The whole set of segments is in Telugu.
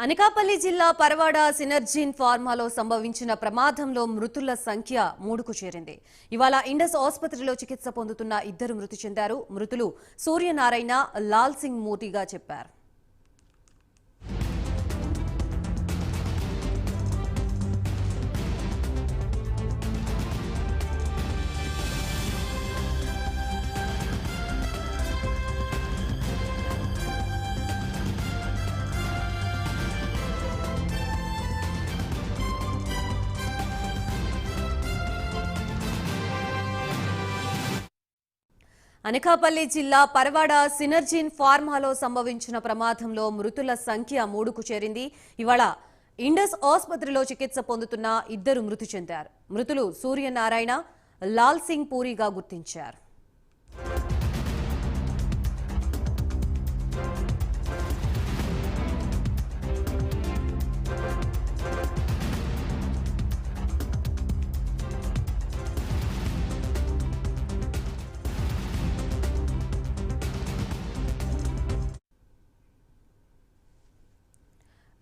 అనకాపల్లి జిల్లా పరవాడ సినర్జిన్ ఫార్మాలో సంభవించిన ప్రమాదంలో మృతుల సంఖ్య 3కు చేరింది. ఇవాళ ఇండస్ ఆసుపత్రిలో చికిత్స పొందుతున్న 2 మృతి చెందారు. మృతులు సూర్యనారాయణ, లాల్ సింగ్ మూటిగా చెప్పారు. అనకాపల్లి జిల్లా పరవాడ సినర్జిన్ ఫార్మాలో సంభవించిన ప్రమాదంలో మృతుల సంఖ్య 3కు చేరింది. ఇవాళ ఇండస్ ఆసుపత్రిలో చికిత్స పొందుతున్న 2 మృతి చెందారు. మృతులు సూర్యనారాయణ, లాల్ సింగ్ పూరిగా గుర్తించారు.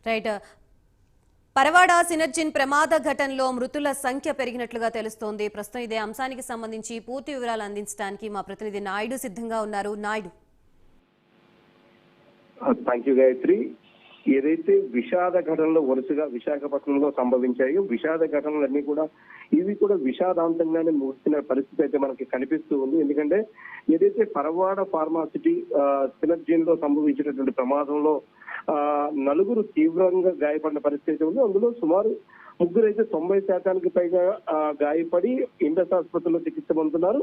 రైట్, పరవాడ సినర్జిన్ ప్రమాద ఘటనలో మృతుల సంఖ్య పెరిగినట్లుగా తెలుస్తోంది. ప్రస్తుతం ఇదే అంశానికి సంబంధించి పూర్తి వివరాలు అందించడానికి మా ప్రతినిధి నాయుడు సిద్ధంగా ఉన్నారు. నాయుడు. Thank you Gayatri. ఏదైతే విషాద ఘటనలు వరుసగా విశాఖపట్నంలో సంభవించాయో విషాద ఘటనలన్నీ కూడా ఇవి కూడా విషాదాంతంగానే ముగిసిన పరిస్థితి అయితే మనకి కనిపిస్తూ ఉంది. ఎందుకంటే ఏదైతే పరవాడ ఫార్మాసిటీ సినర్జిన్ లో సంభవించినటువంటి ప్రమాదంలో 4 తీవ్రంగా గాయపడిన పరిస్థితి ఉంది. అందులో సుమారు 3 అయితే 90% పైగా గాయపడి ఇండస్ ఆసుపత్రిలో చికిత్స పొందుతున్నారు.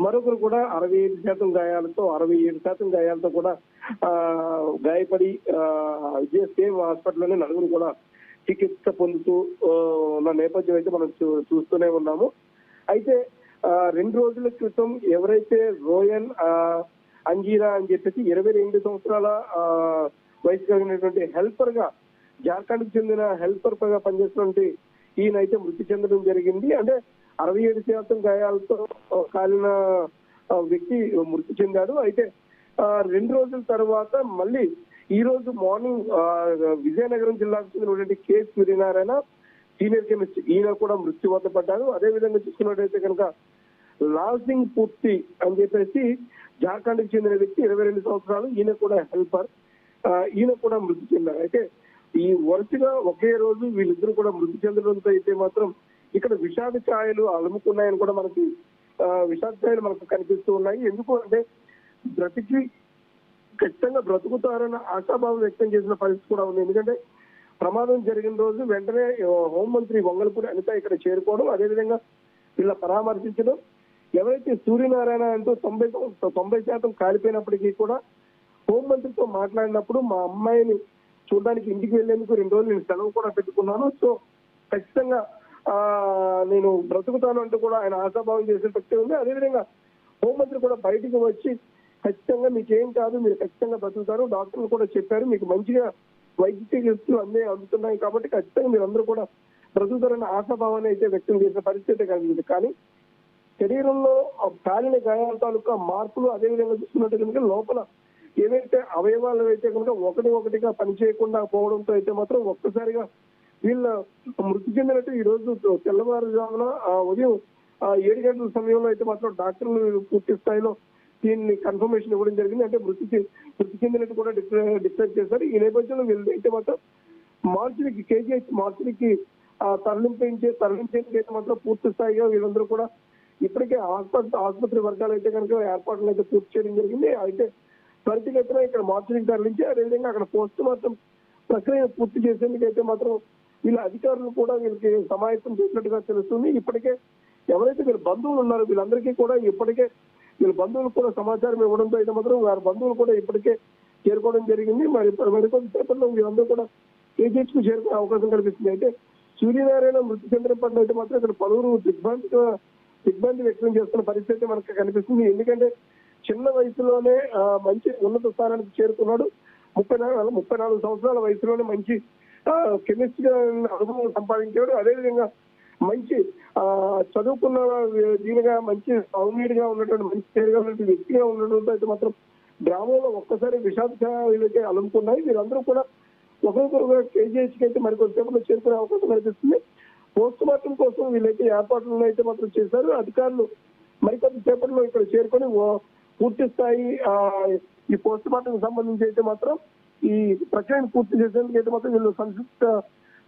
మరొకరు కూడా 65% గాయాలతో 67% గాయాలతో కూడా గాయపడి ఇదే సేమ్ హాస్పిటల్లోనే 4 కూడా చికిత్స పొందుతూ ఉన్న నేపథ్యం అయితే మనం చూస్తూనే ఉన్నాము. అయితే 2 రోజుల క్రితం ఎవరైతే రోయన్ అంజీరా అని చెప్పేసి 22 సంవత్సరాల వయసు కలిగినటువంటి హెల్పర్ గా జార్ఖండ్ కు చెందిన హెల్పర్ గా పనిచేసినటువంటి ఈయన అయితే మృతి చెందడం జరిగింది. అంటే 67% గాయాలతో కాలిన వ్యక్తి మృతి చెందాడు. అయితే 2 రోజుల తర్వాత మళ్ళీ ఈ రోజు మార్నింగ్ విజయనగరం జిల్లాకు చెందినటువంటి కె సూర్యనారాయణ సీనియర్ కెమిస్ట్ ఈయన కూడా మృత్యు వద్ద పడ్డారు. అదే విధంగా చూసుకున్నట్టయితే కనుక లాల్ సింగ్ పూర్తి అని చెప్పేసి జార్ఖండ్ కు చెందిన వ్యక్తి 22 సంవత్సరాలు, ఈయన కూడా హెల్పర్, ఈయన కూడా మృతి చెందారు. అయితే ఈ వరుసగా ఒకే రోజు వీళ్ళిద్దరూ కూడా మృతి చెందడంతో అయితే మాత్రం ఇక్కడ విషాద ఛాయలు అలుముకున్నాయని కూడా మనకి విషాద ఛాయలు మనకు కనిపిస్తూ ఉన్నాయి. ఎందుకు అంటే బ్రతికి ఖచ్చితంగా బ్రతుకుతారన్న ఆశాభావం వ్యక్తం చేసిన పరిస్థితి కూడా ఉంది. ఎందుకంటే ప్రమాదం జరిగిన రోజు వెంటనే హోంమంత్రి వంగలపూడి అనిత ఇక్కడ చేరుకోవడం, అదేవిధంగా వీళ్ళ పరామర్శించడం, ఎవరైతే సూర్యనారాయణ అంటూ 90% కాలిపోయినప్పటికీ కూడా హోంమంత్రితో మాట్లాడినప్పుడు మా అమ్మాయిని చూడడానికి ఇంటికి వెళ్లేందుకు 2 రోజులు నేను సెలవు కూడా పెట్టుకున్నాను, సో ఖచ్చితంగా నేను బ్రతుకుతాను అంటూ కూడా ఆయన ఆశాభావం చేసిన పరిస్థితి ఉంది. అదేవిధంగా హోంమంత్రి కూడా బయటికి వచ్చి ఖచ్చితంగా మీకేం కాదు, మీరు ఖచ్చితంగా బ్రతుకుతారు, డాక్టర్లు కూడా చెప్పారు మీకు మంచిగా వైద్య చికిత్సలు అందుతున్నాయి కాబట్టి ఖచ్చితంగా మీరందరూ కూడా బ్రతుకుతారన్న ఆశాభావాన్ని అయితే వ్యక్తం చేసిన పరిస్థితి కలిగింది. కానీ శరీరంలో కాలిన గాయాల తాలూకా మార్పులు, అదేవిధంగా చూసుకున్నట్టు కనుక లోపల ఏవైతే అవయవాలు అయితే కనుక ఒకటిగా పనిచేయకుండా పోవడంతో అయితే మాత్రం ఒక్కసారిగా వీళ్ళ మృతి చెందినట్టు ఈ రోజు తెల్లవారుజామున ఉదయం 7 గంటల సమయంలో అయితే మాత్రం డాక్టర్లు పూర్తి స్థాయిలో దీన్ని కన్ఫర్మేషన్ ఇవ్వడం జరిగింది. అంటే మృతి చెందినట్టు కూడా డిక్లేర్ చేశారు. ఈ నేపథ్యంలో వీళ్ళు అయితే మాత్రం మార్చికి కేజీహెచ్ మార్చికి తరలించేందుకు అయితే మాత్రం పూర్తి స్థాయిగా వీళ్ళందరూ కూడా ఇప్పటికే ఆసుపత్రి వర్గాలు అయితే కనుక ఏర్పాట్లు అయితే పూర్తి చేయడం జరిగింది. అయితే త్వరితగతిన ఇక్కడ మార్చికి తరలించి అదేవిధంగా అక్కడ పోస్ట్ మార్టం ప్రక్రియ పూర్తి చేసేందుకు అయితే మాత్రం వీళ్ళ అధికారులు కూడా వీళ్ళకి సమాయత్తం చేసినట్టుగా తెలుస్తుంది. ఇప్పటికే ఎవరైతే వీళ్ళ బంధువులు ఉన్నారో వీళ్ళందరికీ కూడా ఇప్పటికే వీళ్ళ బంధువులకు కూడా సమాచారం ఇవ్వడంతో అయితే మాత్రం వారి బంధువులు కూడా ఇప్పటికే చేరుకోవడం జరిగింది. మరికొద్ది సేపట్లో వీళ్ళందరూ కూడా కేజీహెచ్ కు చేరుకునే అవకాశం కనిపిస్తుంది. అయితే సూర్యనారాయణ మృతి చెందిన పట్ల అయితే మాత్రం ఇక్కడ పలువురు దిగ్భ్రాంతి వ్యక్తం చేస్తున్న పరిస్థితి మనకు కనిపిస్తుంది. ఎందుకంటే చిన్న వయసులోనే మంచి ఉన్నత స్థానానికి చేరుకున్నాడు. 34 సంవత్సరాల వయసులోనే మంచి కెమిస్ట్ గా అనుభవం సంపాదించాడు. అదేవిధంగా మంచి చదువుకున్న దీనిగా మంచి సౌమ్యుడిగా ఉన్నటువంటి మంచి పేరుగా ఉన్నటువంటి వ్యక్తిగా ఉండడంతో అయితే మాత్రం గ్రామంలో ఒక్కసారి విషాద వీళ్ళకి అలుముకున్నాయి. వీరందరూ కూడా ఒకరికొకరు కేజీహెచ్కి అయితే మరి కొద్దిసేపట్లో చేరుకునే అవకాశం కనిపిస్తుంది. పోస్ట్ మార్టం కోసం వీళ్ళైతే ఏర్పాట్లను అయితే మాత్రం చేశారు. అధికారులు మరికొద్ది సేపట్లో ఇక్కడ చేరుకొని పూర్తి స్థాయి ఈ పోస్ట్ మార్టం సంబంధించి అయితే మాత్రం ఈ ప్రక్రియను పూర్తి చేసేందుకు అయితే మాత్రం వీళ్ళు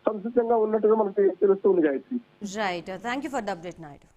సంసిద్ధంగా ఉన్నట్టుగా మనకి తెలుస్తుంది Gayatri. Right, thank you for the update Naidu.